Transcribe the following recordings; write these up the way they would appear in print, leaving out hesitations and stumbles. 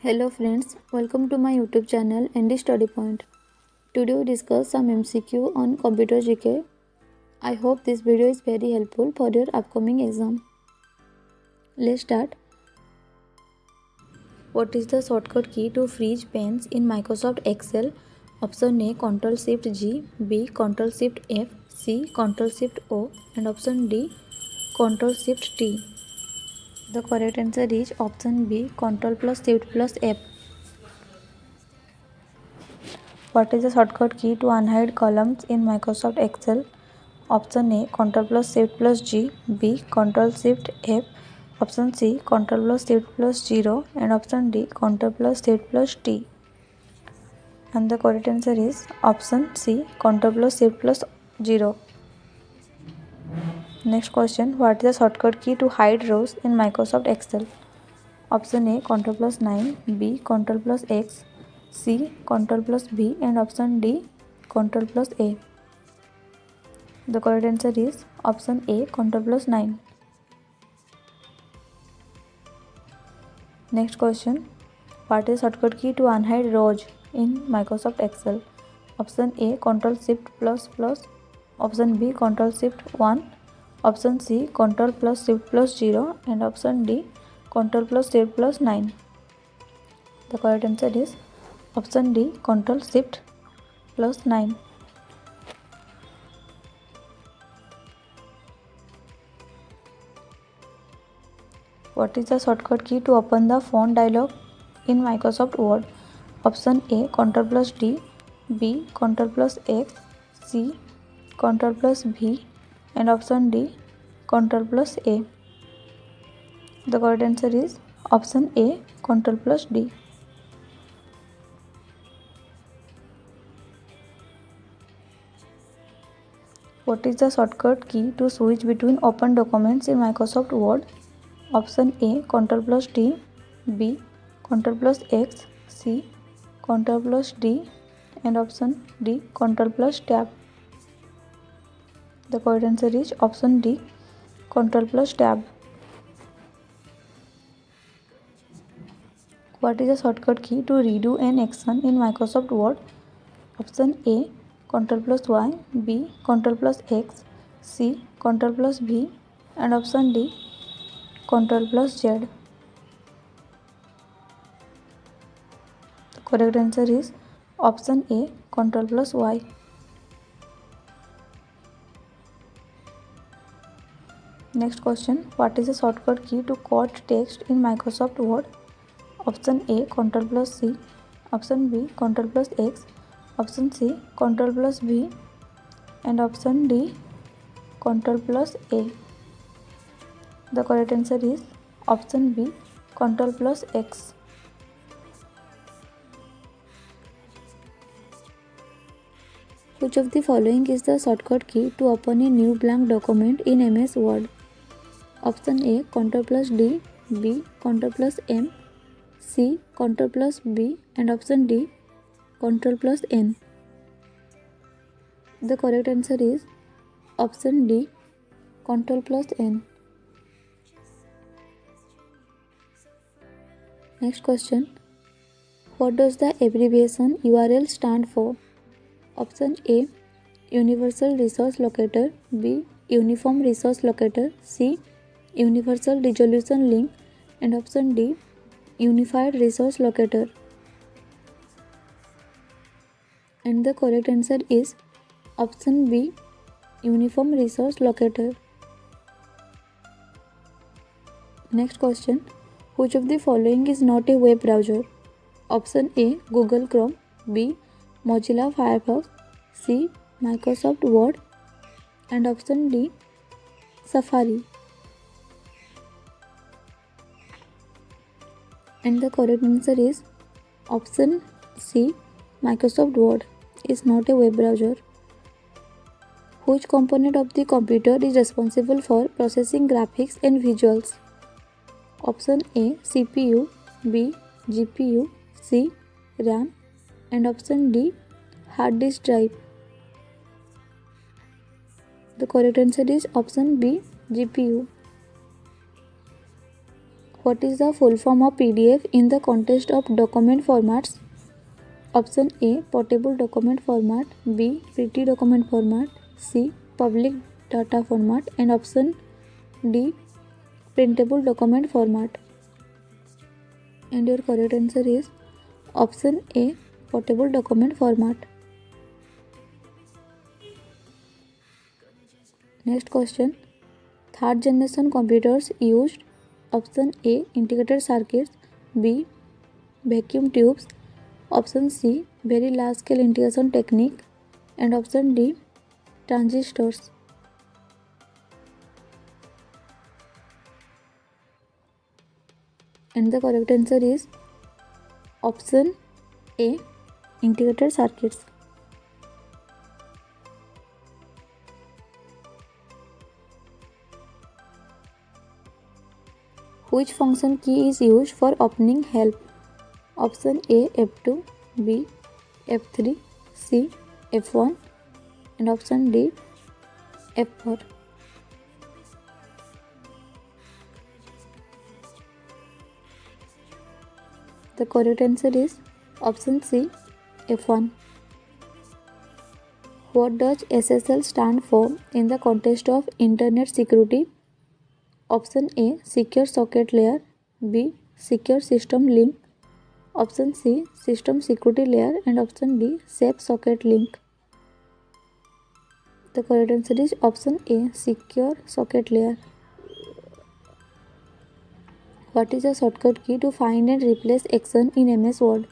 Hello friends, welcome to my YouTube channel ND Study Point. Today we discuss some MCQ on computer GK. I hope this video is very helpful for your upcoming exam. Let's start. What is the shortcut key to freeze pens in Microsoft Excel? Option A Ctrl Shift G, B Ctrl Shift F, C Ctrl Shift O and option D Ctrl Shift T. The correct answer is option B Ctrl plus Shift plus F. What is the shortcut key to unhide columns in Microsoft Excel? Option A Ctrl plus Shift plus G, B Ctrl Shift F, option C Ctrl plus Shift plus 0 and option D Ctrl plus Shift plus T. And the correct answer is option C Ctrl plus Shift plus 0. Next question, what is the shortcut key to hide rows in Microsoft Excel? Option A Ctrl plus 9, B Ctrl plus X, C Ctrl plus B and option D Ctrl plus A. The correct answer is option A Ctrl plus 9. Next question, what is shortcut key to unhide rows in Microsoft Excel? Option A Ctrl Shift plus plus, option B Ctrl Shift 1, option C Ctrl plus Shift plus 0 and option D Ctrl plus Shift plus 9. The correct answer is option D Ctrl Shift plus 9. What is the shortcut key to open the font dialog in Microsoft Word? Option A Ctrl plus D, B Ctrl plus X, C Ctrl plus V and option D Ctrl plus A. The correct answer is option A Ctrl plus D. What is the shortcut key to switch between open documents in Microsoft Word? Option A Ctrl plus D, B Ctrl plus X, C Ctrl plus D and option D Ctrl plus Tab. The correct answer is option D Ctrl plus Tab. What is the shortcut key to redo an action in Microsoft Word? Option A Ctrl plus Y, B Ctrl plus X, C Ctrl plus V and option D Ctrl plus Z. The correct answer is option A Ctrl plus Y. Next question, what is the shortcut key to quote text in Microsoft Word? Option A Ctrl plus C, option B Ctrl plus X, option C Ctrl plus V and option D Ctrl plus A. The correct answer is option B Ctrl plus X. Which of the following is the shortcut key to open a new blank document in MS Word? Option A Ctrl plus D, B Ctrl plus M, C Ctrl plus B and option D Ctrl plus N. The correct answer is option D Ctrl plus N. Next question, what does the abbreviation URL stand for? Option A Universal Resource Locator, B Uniform Resource Locator, C Universal Resolution Link and option D Unified Resource Locator. And the correct answer is option B Uniform Resource Locator. Next question, which of the following is not a web browser? Option A Google Chrome, B Mozilla Firefox, C Microsoft Word and option D Safari. And the correct answer is option C Microsoft Word is not a web browser. Which component of the computer is responsible for processing graphics and visuals? Option A CPU, B GPU, C RAM and option D hard disk drive. The correct answer is option B GPU. What is the full form of PDF in the context of document formats? Option A, portable document format, B, pretty document format, C, public data format, and option D, printable document format. And your correct answer is option A, portable document format. Next question. Third generation computers used option A, integrated circuits, B, vacuum tubes, option C, very large scale integration technique, and option D, transistors. And the correct answer is option A, integrated circuits. Which function key is used for opening help? Option A, F2, B, F3, C, F1, and option D, F4. The correct answer is option C, F1. What does SSL stand for in the context of internet security? Option A, secure socket layer, B, secure system link, option C, system security layer, and option D, safe socket link. The correct answer is option A, secure socket layer. What is the shortcut key to find and replace action in MS Word?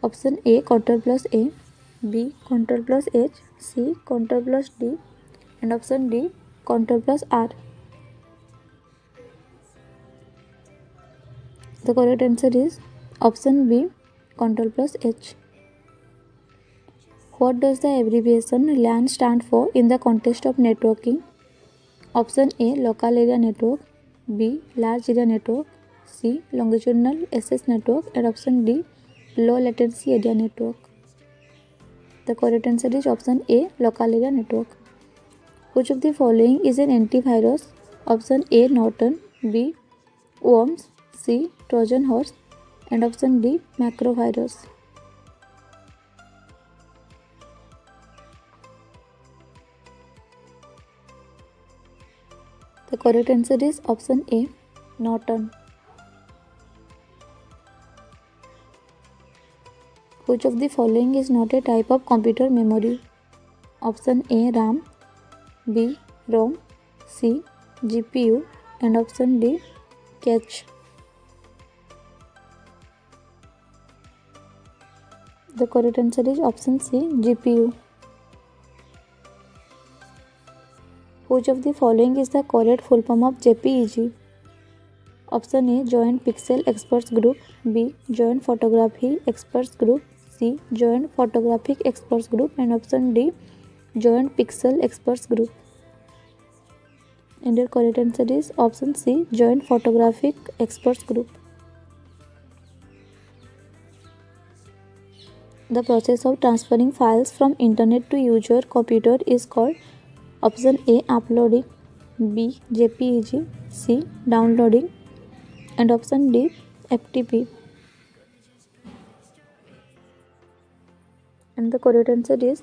Option A, Ctrl plus A, B, Ctrl plus H, C, Ctrl plus D, and option D, Ctrl plus R. The correct answer is option B, Ctrl plus H. What does the abbreviation LAN stand for in the context of networking? Option A, local area network, B, large area network, C, longitudinal access network, and option D, low latency area network. The correct answer is option A, local area network. Which of the following is an antivirus? Option A, Norton, B, Worms, C, Trojan horse, and option D, macrovirus. The correct answer is option A, Norton. Which of the following is not a type of computer memory? Option A, RAM, B, ROM, C, GPU, and option D, cache. The correct answer is option C, GPU. Which of the following is the correct full form of JPEG? Option A, Joint Pixel Experts Group, B, Joint Photography Experts Group, C, Joint Photographic Experts Group, and option D, Joint Pixel Experts Group. And your correct answer is option C, Joint Photographic Experts Group. The process of transferring files from internet to user computer is called option A, uploading, B, JPEG, C, downloading, and option D, FTP. And the correct answer is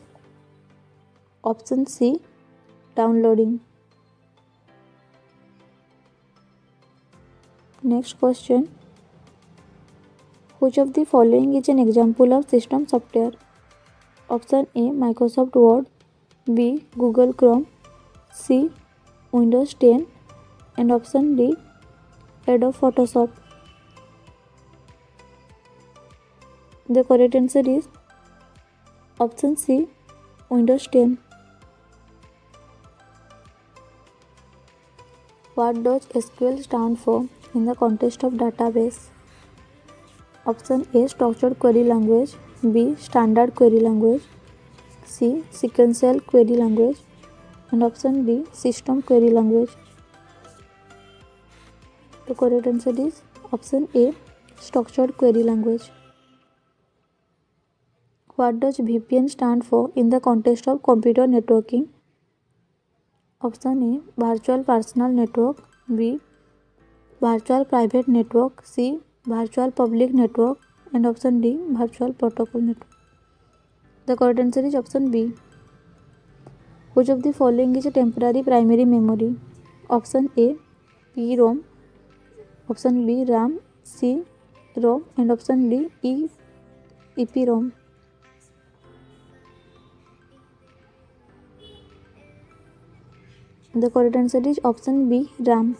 option C, downloading. Next question. Which of the following is an example of system software? Option A, Microsoft Word, B, Google Chrome, C, Windows 10, and option D, Adobe Photoshop. The correct answer is option C, Windows 10. What does SQL stand for in the context of database? Option A, structured query language, B, standard query language, C, sequential query language, and option D, system query language. The correct answer is option A, structured query language. What does VPN stand for in the context of computer networking? Option A, Virtual Personal Network, B, virtual private network, C. virtual public network, and option D. virtual protocol network. The correct answer is option B. Which of the following is a temporary primary memory? Option A. PROM, option B. RAM, C. ROM, and option D. EPROM. The correct answer is option B. RAM.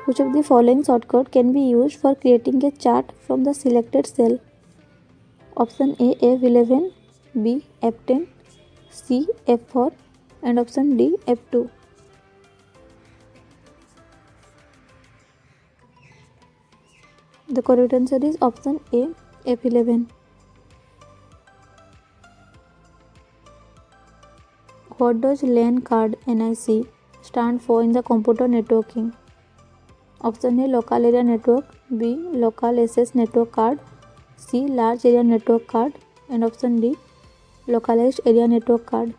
Which of the following shortcut can be used for creating a chart from the selected cell? Option A. F11, B. F10, C. F4, and option D. F2. The correct answer is option A. F11. What does LAN card NIC stand for in the computer networking? Option A. Local area network, B. Local access network card, C. Large area network card, and option D. Localized area network card.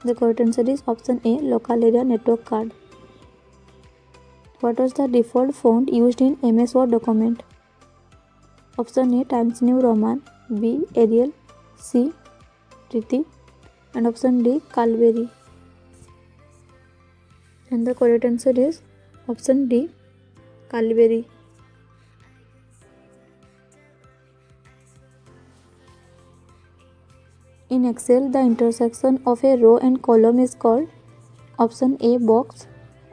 The correct answer is option A. Local area network card. What was the default font used in MS Word document? Option A. Times New Roman, B. Arial, C. Priti, and option D. Calvary. And the correct answer is option D. Calvary. In Excel, the intersection of a row and column is called option A. Box,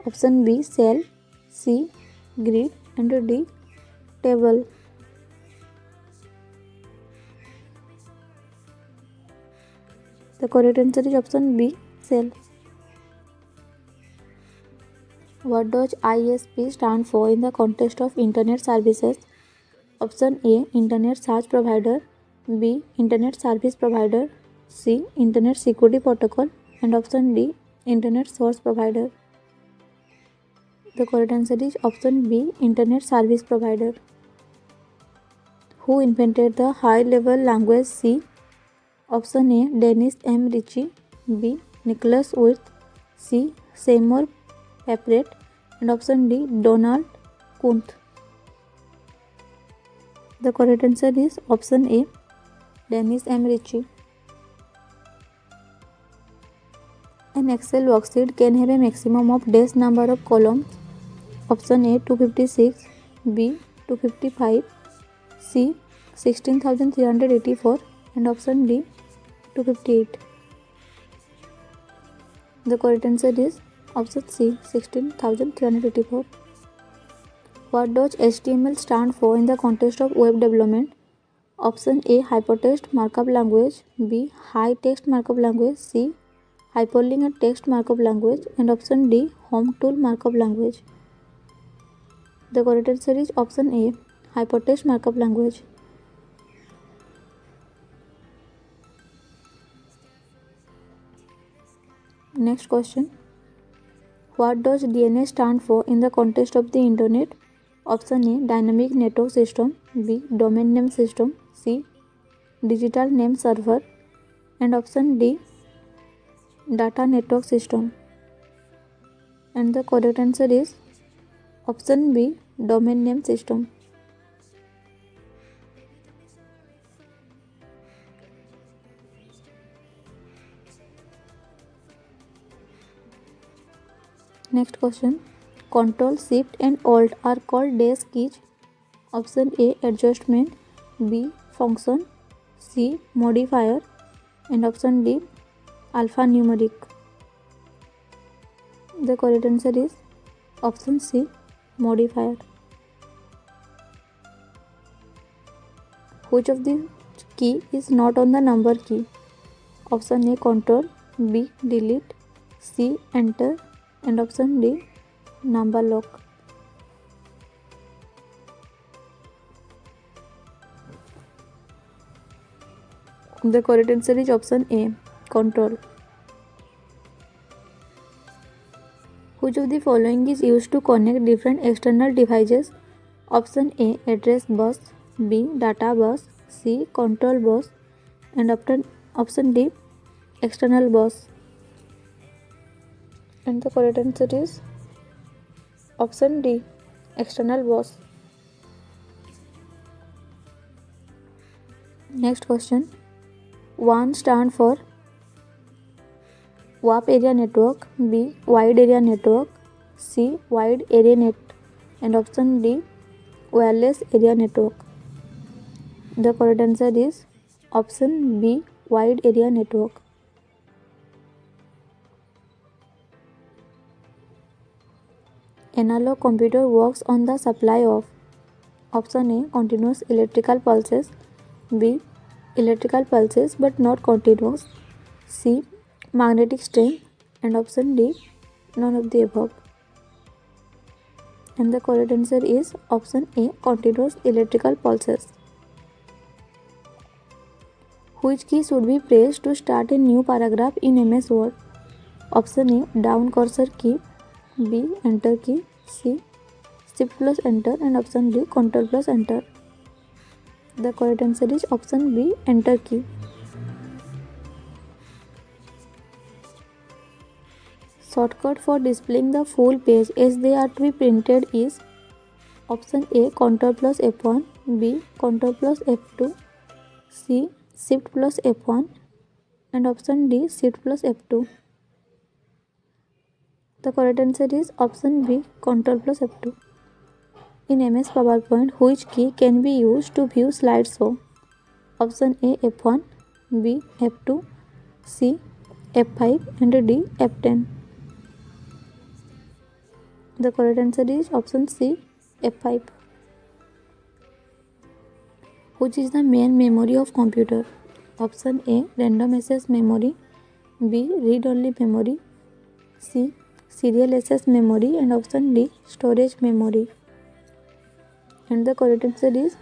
option B. Cell, C. Grid, and D. Table. The correct answer is option B. Cell. What does ISP stand for in the context of Internet services? Option A. Internet Search Provider, B. Internet Service Provider, C. Internet Security Protocol, and option D. Internet Source Provider. The correct answer is option B. Internet Service Provider. Who invented the high-level language C? Option A. Dennis M. Ritchie, B. Nicholas Wirth, C. Seymour Papert, and option D. Donald Knuth. The correct answer is option A. Dennis M. Ritchie. An Excel worksheet can have a maximum of dash number of columns. Option A. 256, B. 255, C. 16,384, and option D. 258. The correct answer is option C. 16,384. What does HTML stand for in the context of web development? Option A. Hypertext Markup Language, B. High Text Markup Language, C. Hyperlink and Text Markup Language, and option D. Home Tool Markup Language. The correct answer is option A. Hypertext Markup Language. Next question. What does DNS stand for in the context of the Internet? Option A. Dynamic Network System, B. Domain Name System, C. Digital Name Server, and option D. Data Network System. And the correct answer is option B. Domain Name System. Next question. Ctrl, Shift, and Alt are called dash keys. Option A. Adjustment, B. Function, C. Modifier, and option D. Alphanumeric. The correct answer is option C. Modifier. Which of the key is not on the number key? Option A. Ctrl, B. Delete, C. Enter, and option D. Number lock. The correct answer is option A. Control. Which of the following is used to connect different external devices? Option A. Address bus, B. Data bus, C. Control bus, and option D. External bus. And the correct answer is option D, external boss. Next question. WAN stand for WAP area network, B wide area network, C wide area net, and option D wireless area network. The correct answer is option B wide area network. Analog computer works on the supply of option A continuous electrical pulses, B electrical pulses but not continuous, C magnetic strength, and option D none of the above. And the correct answer is option A continuous electrical pulses. Which key should be pressed to start a new paragraph in MS Word? Option A down cursor key, B enter key, C shift plus enter, and option D control plus enter. The correct answer is option B enter key. Shortcut for displaying the full page as they are to be printed is option A Ctrl plus F1, B Ctrl plus F2, C Shift plus F1, and option D Shift plus F2. The correct answer is option B Ctrl plus F2. In MS PowerPoint, which key can be used to view slideshow? Option A F1, B F2, C F5, and D F10. The correct answer is option C F5. Which is the main memory of computer? Option A random access memory, B read only memory, C serial access memory, and option D storage memory. And the correct answer is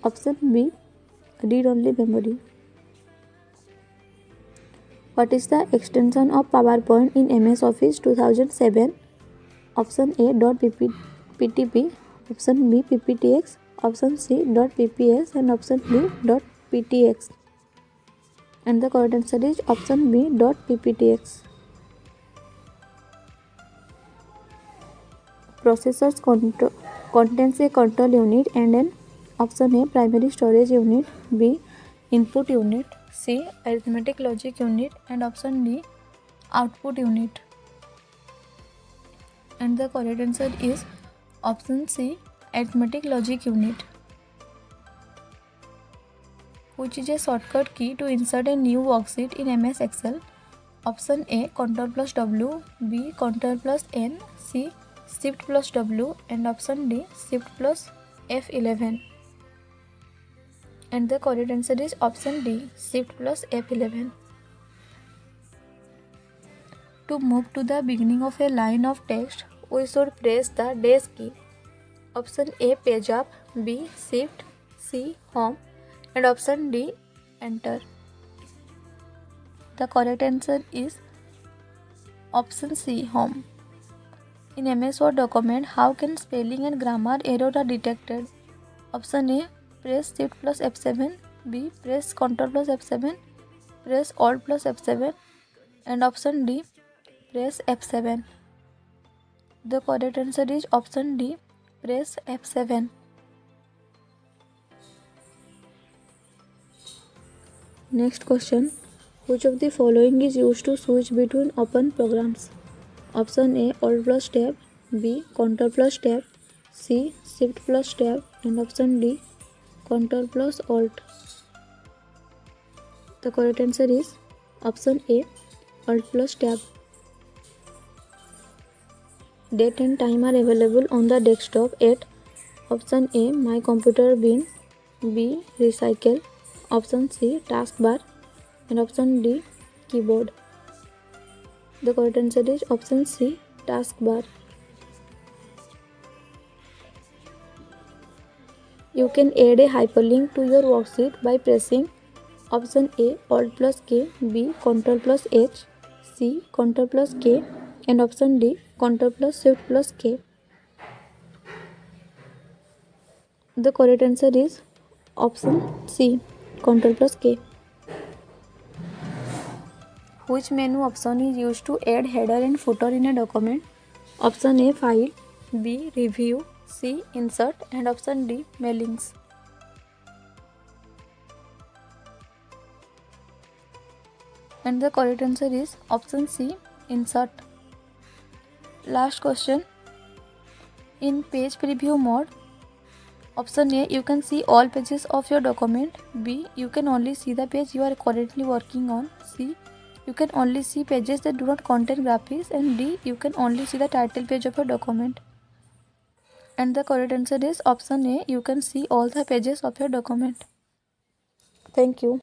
option B read only memory. What is the extension of PowerPoint in MS Office 2007? Option A .ptp, option B pptx, option C .pps, and option D .ptx. And the correct answer is option B .pptx. Processors contains a control unit and an option A primary storage unit, B input unit, C arithmetic logic unit, and option D output unit. And the correct answer is option C arithmetic logic unit. Which is a shortcut key to insert a new worksheet in MS Excel? Option A Ctrl plus W, B Ctrl plus N, C Shift plus W, and option D Shift plus F11. And the correct answer is option D Shift plus F11. To move to the beginning of a line of text, we should press the dash key. Option A page up, B Shift, C home, and option D enter. The correct answer is option C home. In MS Word document, how can spelling and grammar error are detected? Option A press Shift plus F7, B press Ctrl plus F7, press Alt plus F7, and option D press F7. The correct answer is option D press F7. Next question. Which of the following is used to switch between open programs? Option A Alt plus Tab, B Ctrl plus Tab, C Shift plus Tab, and option D Ctrl plus Alt. The correct answer is option A Alt plus Tab. Date and time are available on the desktop at option A My Computer Bin, B Recycle, option C Taskbar, and option D Keyboard. The correct answer is option C Taskbar. You can add a hyperlink to your worksheet by pressing option A Alt plus K, B Ctrl plus H, C Ctrl plus K, and option D Ctrl plus Shift plus K. The correct answer is option C Ctrl plus K. Which menu option is used to add header and footer in a document? Option A, File, B, Review, C, Insert, and option D, Mailings. And the correct answer is option C, Insert. Last question. In page preview mode, option A, you can see all pages of your document. B, you can only see the page you are currently working on. C, you can only see pages that do not contain graphics. And D, you can only see the title page of your document. And the correct answer is option A, you can see all the pages of your document. Thank you.